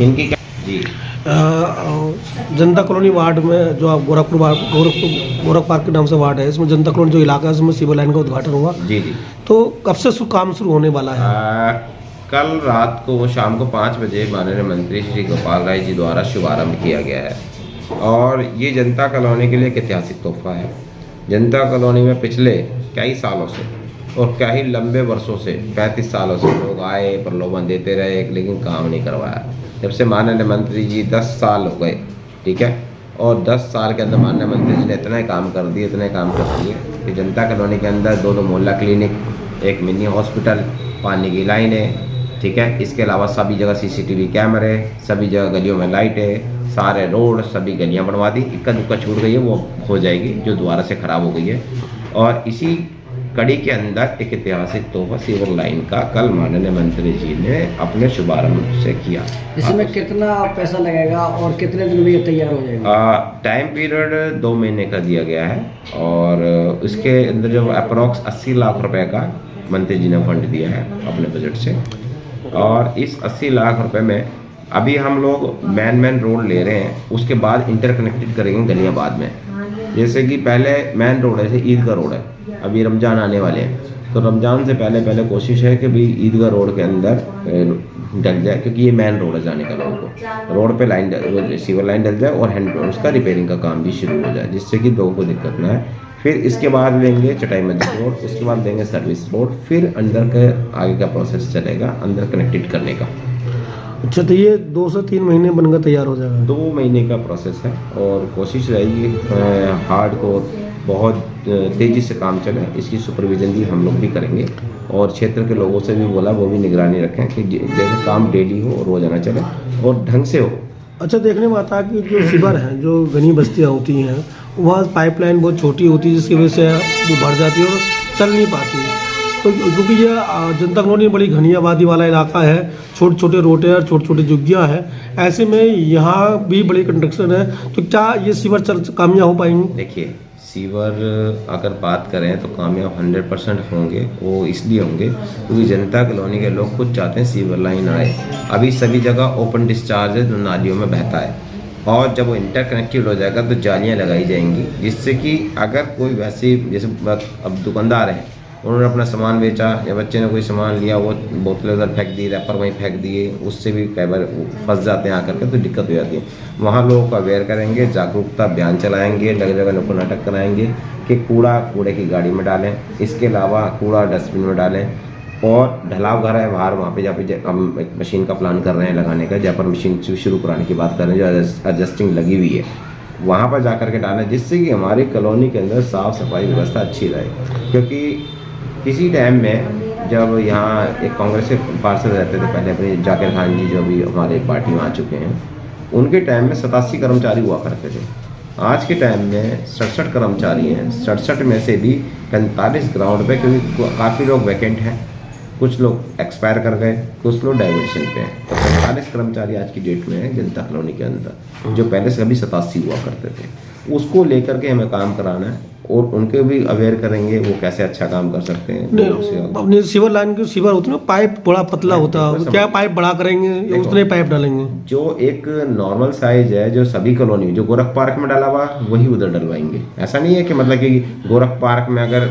इनकी क्या जी जनता colony ward में जो आप गोरख पार्क के नाम से वार्ड है, इसमें जनता कॉलोनी जो इलाका है इसमें सिविल लाइन का उद्घाटन हुआ। जी जी तो कब से काम शुरू होने वाला है? कल रात को शाम को 5 बजे माननीय मंत्री श्री गोपाल राय जी द्वारा शुभारंभ किया गया है और ये जनता कॉलोनी के लिए एक ऐतिहासिक तोहफा है। जनता कॉलोनी में पिछले कई सालों से और कई लंबे वर्षों से 35 सालों से लोग आए, प्रलोभन देते रहे, लेकिन काम नहीं करवाया। जब से माननीय मंत्री जी 10 साल हो गए, ठीक है, और 10 साल के अंदर माननीय मंत्री जी ने इतने काम कर दिए कि जनता कॉलोनी के अंदर 2 मोहल्ला क्लिनिक, एक मिनी हॉस्पिटल, पानी की लाइनें, ठीक है, इसके अलावा सभी जगह CCTV कैमरे, सभी जगह गलियों में लाइटें, सारे रोड, सभी गलियां बनवा दी। इक्का दुक्का छूट गई है वो हो जाएगी जो दोबारा से ख़राब हो गई है। और इसी कड़ी के अंदर एक ऐतिहासिक तोहफा सिविल लाइन का कल माननीय मंत्री जी ने अपने शुभारंभ से किया। इसमें कितना पैसा लगेगा और कितने दिन में ये तैयार हो जाएगा? टाइम पीरियड 2 महीने का दिया गया है और इसके अंदर जो अप्रॉक्स 80 लाख रुपए का मंत्री जी ने फंड दिया है अपने बजट से। और इस 80 लाख रुपए में अभी हम लोग मेन रोड ले रहे हैं, उसके बाद इंटरकनेक्टेड करेंगे गलियां बाद में। जैसे कि पहले मेन रोड है, जैसे ईदगाह रोड है, अभी रमज़ान आने वाले हैं, तो रमज़ान से पहले कोशिश है कि भाई ईदगाह रोड के अंदर डल जाए, क्योंकि ये मेन रोड है जाने का। लोगों को रोड पे लाइन सिविल लाइन डल जाए और हैंड उसका रिपेयरिंग का काम भी शुरू हो जाए, जिससे कि लोगों को दिक्कत ना है। फिर इसके बाद लेंगे चटाई मस्जिद रोड, उसके बाद लेंगे सर्विस रोड, फिर अंदर के आगे का प्रोसेस चलेगा अंदर कनेक्टेड करने का। अच्छा, तो ये 2 से 3 महीने बनकर तैयार हो जाएगा? 2 महीने का प्रोसेस है और कोशिश रहेगी हार्ड कोर बहुत तेज़ी से काम चले। इसकी सुपरविजन भी हम लोग भी करेंगे और क्षेत्र के लोगों से भी बोला वो भी निगरानी रखें कि जैसे काम डेली हो, रोजाना चले और ढंग से हो। अच्छा, देखने में आता है कि जो शिविर हैं, जो घनी बस्तियाँ होती हैं, वहाँ पाइपलाइन बहुत छोटी होती है, जिसकी वजह से वो भर जाती है और चल नहीं पाती। तो क्योंकि ये जनता कॉलोनी बड़ी घनी आबादी वाला इलाका है, छोटे छोटे रोड है और छोटे छोटे झुग्गियाँ हैं, ऐसे में यहाँ भी बड़ी कंस्ट्रक्शन है, तो क्या ये शिविर कामयाब हो पाएंगे? देखिए, सीवर अगर बात करें तो कामयाब 100% होंगे। वो इसलिए होंगे क्योंकि जनता कॉलोनी के लोग खुद चाहते हैं सीवर लाइन आए। अभी सभी जगह ओपन डिस्चार्ज है जो नालियों में बहता है, और जब वो इंटरकनेक्टेड हो जाएगा तो जालियां लगाई जाएंगी, जिससे कि अगर कोई वैसे जैसे अब दुकानदार हैं, उन्होंने अपना सामान बेचा या बच्चे ने कोई सामान लिया, वो बोतलें उधर फेंक दी, रैपर वहीं फेंक दिए, उससे भी कई बार फंस जाते हैं आकर के, तो दिक्कत हो जाती है। वहाँ लोगों को अवेयर करेंगे, जागरूकता अभियान चलाएंगे, जगह जगह नुक्कड़ नाटक कराएंगे कि कूड़ा कूड़े की गाड़ी में डालें, इसके अलावा कूड़ा डस्टबिन में डालें। और ढलाव घर है बाहर, वहाँ पे जहाँ पे हम एक मशीन का प्लान कर रहे हैं लगाने का, जहाँ पर मशीन शुरू कराने की बात कर रहे हैं, जो एडजस्टिंग लगी हुई है, वहाँ पर जा कर के डालें, जिससे कि हमारी कॉलोनी के अंदर साफ़ सफाई व्यवस्था अच्छी रहे। क्योंकि किसी टाइम में जब यहाँ एक कांग्रेस के पार्षद रहते थे पहले, अपने जाकिर खान जी जो भी हमारे पार्टी में आ चुके हैं, उनके टाइम में 87 कर्मचारी हुआ करते थे। आज के टाइम में 67 कर्मचारी हैं। 67 में से भी 45 ग्राउंड पे, क्योंकि काफ़ी लोग वैकेंट हैं, कुछ लोग एक्सपायर कर गए, कुछ लोग डाइवर्शन पे हैं, तो 45 कर्मचारी आज की डेट में हैं जनता कॉलोनी के अंदर, जो पहले से अभी 87 हुआ करते थे। उसको लेकर के हमें काम कराना है और उनके भी अवेयर करेंगे वो कैसे अच्छा काम कर सकते हैं। अपने सिविल लाइन की सिविर होती है ना, पाइप बड़ा पतला होता है, क्या पाइप बड़ा करेंगे या उतने पाइप डालेंगे? जो एक नॉर्मल साइज है जो सभी कॉलोनी जो गोरख पार्क में डाला हुआ वही उधर डलवाएंगे। ऐसा नहीं है कि मतलब कि गोरख पार्क में अगर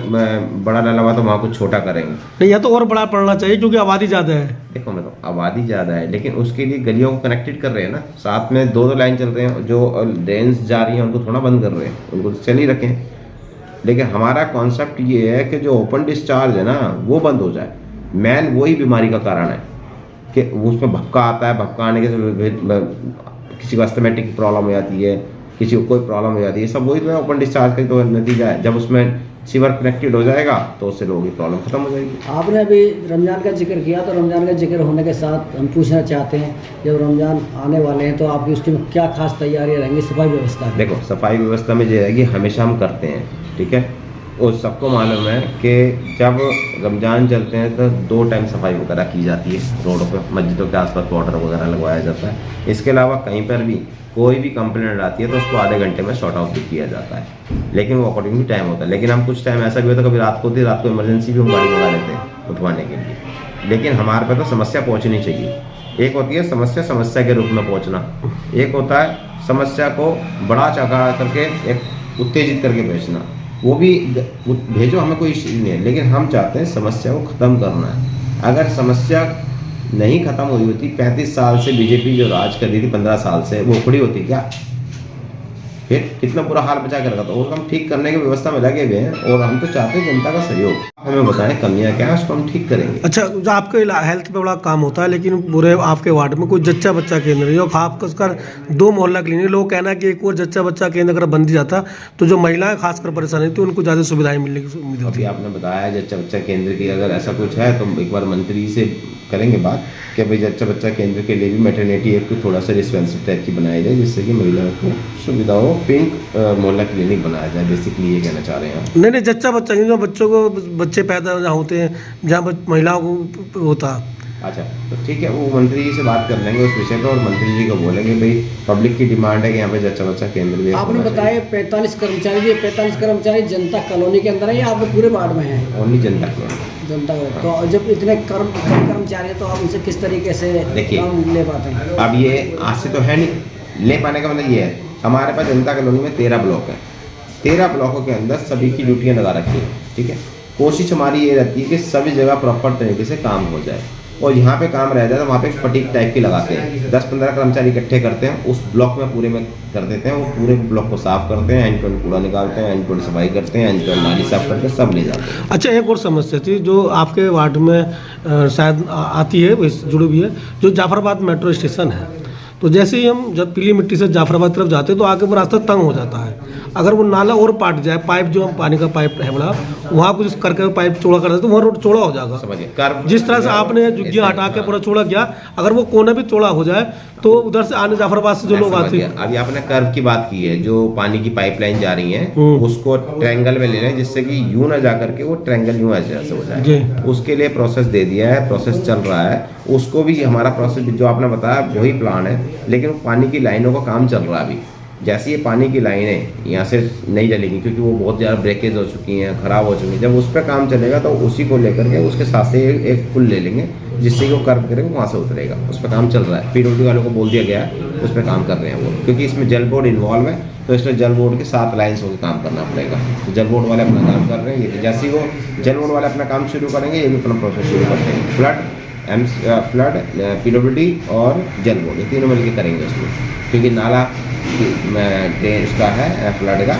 बड़ा डाला हुआ तो वहाँ कुछ छोटा करेंगे, नहीं, या तो और बड़ा पड़ना चाहिए क्योंकि आबादी ज़्यादा है। देखो मतलब आबादी ज़्यादा है, लेकिन उसके लिए गलियों को कनेक्टेड कर रहे हैं ना, साथ में 2 लाइन चल रहे हैं, जो ड्रेन्स जा रही हैं उनको थोड़ा बंद कर रहे हैं, उनको चल ही रखें। लेकिन हमारा कॉन्सेप्ट ये है कि जो ओपन डिस्चार्ज है ना वो बंद हो जाए। मेन वही बीमारी का कारण है कि उसमें भपका आता है, भपका आने के किसी को अस्थमैटिक प्रॉब्लम हो जाती है, किसी को कोई प्रॉब्लम हो जाती है, सब वही तो ओपन डिस्चार्ज का तो नतीजा है। जब उसमें सीवर कनेक्टेड हो जाएगा तो उससे लोगों की प्रॉब्लम खत्म हो जाएगी। आपने अभी रमज़ान का जिक्र किया, तो रमज़ान का जिक्र होने के साथ हम पूछना चाहते हैं, जब रमज़ान आने वाले हैं तो आपकी उसकी क्या खास तैयारियाँ रहेंगी सफाई व्यवस्था में? देखो, सफाई व्यवस्था में ये रहेगी, हमेशा हम करते हैं, ठीक है, और सबको मालूम है कि जब रमज़ान चलते हैं तो 2 टाइम सफाई वगैरह की जाती है रोडों पर, मस्जिदों के आसपास पाउडर वगैरह लगवाया जाता है। इसके अलावा कहीं पर भी कोई भी कंप्लेंट आती है तो उसको आधे घंटे में शॉर्ट आउट भी किया जाता है, लेकिन वो अकॉर्डिंगली टाइम होता है। लेकिन हम कुछ टाइम ऐसा भी होता है, कभी रात को इमरजेंसी भी हम गाड़ी मंगा लेते हैं उठवाने के लिए, लेकिन हमारे पे तो समस्या पहुँचनी चाहिए। एक होती है समस्या समस्या के रूप में पहुंचना, एक होता है समस्या को बड़ा चढ़ा करके एक उत्तेजित करके बेचना। वो भी भेजो, हमें कोई इश्यू नहीं है, लेकिन हम चाहते हैं समस्या को ख़त्म करना है। अगर समस्या नहीं ख़त्म हुई होती, 35 साल से बीजेपी जो राज कर रही थी 15 साल से, वो खड़ी होती क्या? फिर कितना बुरा हाल बचा कर रखा था। उसको हम ठीक करने की व्यवस्था में लगे हुए हैं और हम तो चाहते हैं जनता का सहयोग। हमें बताएं कमियां क्या है, उसको हम ठीक करेंगे। अच्छा, जो आपके हेल्थ पे बड़ा काम होता है, लेकिन पूरे आपके वार्ड में कोई जच्चा बच्चा केंद्र नहीं है, और खासकर 2 मोहल्ला क्लिनिक। लोग कहना है कि एक और जच्चा बच्चा केंद्र अगर बन जाता तो जो महिलाएं खासकर परेशानी थी उनको ज़्यादा सुविधाएं मिलने की उम्मीद होती अभी है। आपने बताया जच्चा बच्चा केंद्र की, अगर ऐसा कुछ है तो एक बार मंत्री से करेंगे बात कि भाई जच्चा बच्चा केंद्र के लिए भी मैटरनिटी एक थोड़ा सा डिस्पेंसरी टाइप की बनाई जाए, जिससे कि महिलाओं को सुविधा हो। पिंक मोहल्ला क्लिनिक बनाया जाए, बेसिकली ये कहना चाह रहे हैं आप। नहीं, जच्चा बच्चा नहीं, जो बच्चों को बच्चे पैदा जहाँ होते हैं, जहाँ महिलाओं को होता। अच्छा, तो ठीक है, वो मंत्री जी से बात कर लेंगे उस विषय पर और मंत्री जी को बोलेंगे भाई पब्लिक की डिमांड है कि यहाँ पे जच्चा बच्चा केंद्र भी आपने बताया 45 कर्मचारी, ये 45 कर्मचारी जनता कॉलोनी के अंदर है या आप पूरे वार्ड में हैं? ओनली जनता को। जनता को। तो जब इतने कर्मचारी हैं तो आप उनसे किस तरीके से काम ले पाते हैं? अब ये आज से तो है नहीं, ले पाने का मतलब ये है, हमारे पास जनता कॉलोनी में 13 ब्लॉक है। 13 ब्लॉकों के अंदर सभी की ड्यूटियाँ लगा रखी है, ठीक है। कोशिश हमारी ये रहती है कि सभी जगह प्रॉपर तरीके से काम हो जाए, और यहाँ पे काम रह जाए तो वहाँ पे फटीक टाइप की लगाते हैं। 10-15 कर्मचारी इकट्ठे करते हैं, उस ब्लॉक में पूरे में कर देते हैं। वो पूरे ब्लॉक को साफ करते हैं, एंड टू एंड कूड़ा निकालते हैं, एंड टू एंड सफाई करते हैं, एंड टू एंड नाली साफ करके सब ले जाते हैं। अच्छा, एक और समस्या थी जो आपके वार्ड में शायद आती है, वो जुड़ी हुई है, जो जाफराबाद मेट्रो स्टेशन है। तो जैसे ही हम जब पीली मिट्टी से जाफराबाद तरफ जाते हैं तो आगे वो रास्ता तंग हो जाता है। अगर वो नाला और पाट जाए, पाइप जो हम पानी का पाइप है बड़ा, वहाँ कुछ करके पाइप चौड़ा कर देते तो वहाँ रोड चौड़ा हो जाएगा। समझिए, कर्व जिस तरह से आपने जुग्गियाँ हटा के पूरा चौड़ा किया, अगर वो कोना भी चौड़ा हो जाए तो उधर से आने जाफराबाद से जो लोग आते हैं। अभी आपने कर्व की बात की है, जो पानी की पाइपलाइन जा रही है उसको ट्रायंगल में ले रहे हैं, जिससे कि यूं ना जा करके वो ट्रायंगल यूं ऐसे हो जाए। उसके लिए प्रोसेस दे दिया है, प्रोसेस चल रहा है। उसको भी हमारा प्रोसेस जो आपने बताया वही प्लान है, लेकिन पानी की लाइनों का काम चल रहा है अभी। जैसे ये पानी की लाइनें यहाँ से नहीं चलेगी, क्योंकि वो बहुत ज़्यादा ब्रेकेज हो चुकी हैं, ख़राब हो चुकी हैं। जब उस पर काम चलेगा तो उसी को लेकर के उसके साथ से एक पुल ले लेंगे, जिससे कि वो कर्व करेंगे, वहाँ से उतरेगा। उस पर काम चल रहा है, पीडब्ल्यूडी वालों को बोल दिया गया है, उस पर काम कर रहे हैं वो, क्योंकि इसमें जल बोर्ड इन्वॉल्व है, तो इसलिए जल बोर्ड के 7 लाइन्स होकर काम करना पड़ेगा। तो जल बोर्ड वाले अपना काम कर रहे हैं। जैसे ही वो जल बोर्ड वाले अपना काम शुरू करेंगे, ये भी अपना प्रोसेस शुरू कर देंगे। फ्लड, पीडब्ल्यूडी और जल बोर्ड, ये तीनों मिलकर करेंगे उसमें, क्योंकि नाला उसका है फ्लड का,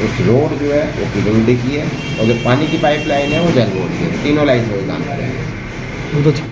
उस रोड जो है वो पीडब्ल्यूडी की है, और जो पानी की पाइपलाइन है वो जल बोर्ड की है। तीनों लाइन से काम करेंगे।